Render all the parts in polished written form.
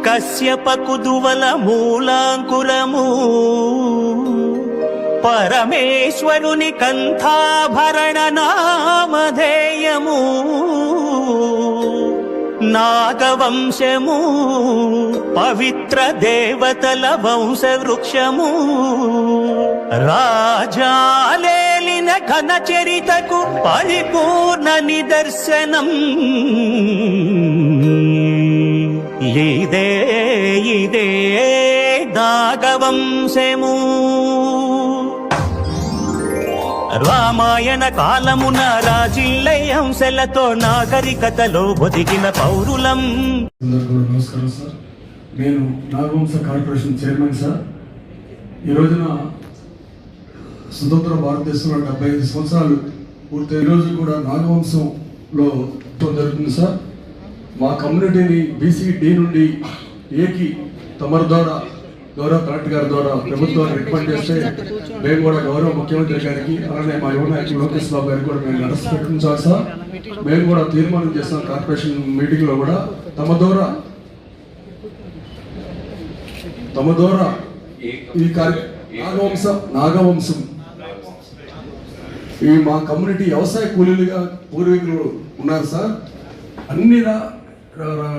కశ్యపకుదువల మూలాంకురము పరమేశ్వరుని కంఠాభరణ నామధేయము నాగవంశము పవిత్ర దేవతల వంశవృక్షము రాజాలేలిన ఘన చరితకు పరిపూర్ణ నిదర్శనం ఇదే నాగవంశము. రామాయణ కాలమున రాజిల్లై హంసలతో నాగరికతలో బతికిన పౌరులం. నమస్కారం సార్, నేను నాగవంశ కార్పొరేషన్ చైర్మన్ సార్. ఈ రోజున స్వతంత్ర భారతదేశంలో 75 సంవత్సరాలు పూర్తి రోజు కూడా నాగవంశంలో జరుగుతుంది సార్. మా కమ్యూనిటీని బీసీ-డి నుండి ఏకి తమరి ద్వారా గౌరవ కలెక్టర్ గారి ద్వారా ప్రభుత్వాన్ని రికమెండ్ చేస్తే మేము కూడా గౌరవ ముఖ్యమంత్రి గారికి అలానే మా యువ నాయకులు లోకేష్ బాబు గారికి కూడా మేము నడసి పెట్టించాలి సార్. మేము కూడా తీర్మానం చేస్తాం కార్పొరేషన్ మీటింగ్లో కూడా తమ ద్వారా ఈ నాగవంశం ఈ మా కమ్యూనిటీ వ్యవసాయ కూలీలుగా పూర్వీకులు ఉన్నారు సార్. అన్ని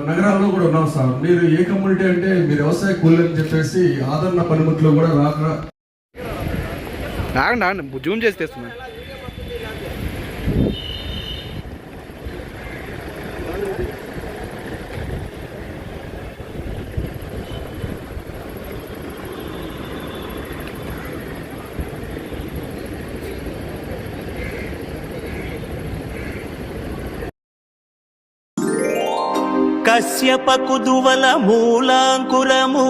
నగరాల్లో కూడా ఉన్నాం సార్. మీరు ఏ కమ్యూనిటీ అంటే మీరు వ్యవసాయ కూలీలు అని చెప్పేసి ఆదరణ పనిముట్లో కూడా జూమ్ చేసి తెస్తున్నా. కశ్యపకుదువల మూలాంకురము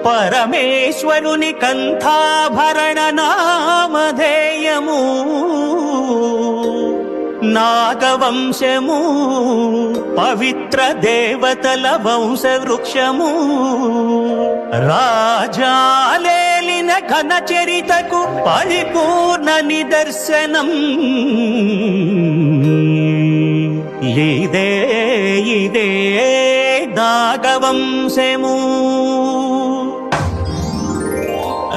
పరమేశ్వరుని కంఠాభరణ నామధేయము నాగవంశము పవిత్ర దేవతల వంశవృక్షము రాజాలేలిన ఘన చరితకు పరిపూర్ణ నిదర్శనం ఇదే నాగవంశము.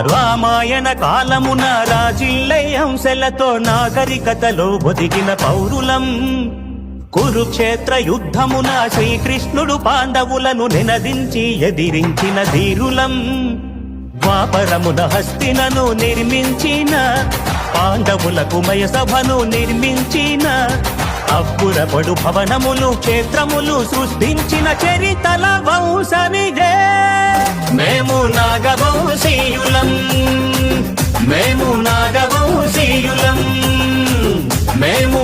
రామాయణ కాలమున రాజిల్లై హంసలతో నాగరికతలో బతికిన పౌరులం. కురుక్షేత్ర యుద్ధమున శ్రీకృష్ణుడు పాండవులను నినదించి ఎదిరించిన ధీరులం. ద్వాపరమున హస్తినను నిర్మించిన పాండవులకు మయసభను నిర్మించిన అబ్బురపడు భవనములు క్షేత్రములు సృష్టించిన చరితల వంశమిదే. మేము నాగవంశీయులం, మేము నాగవంశీయులం, మేము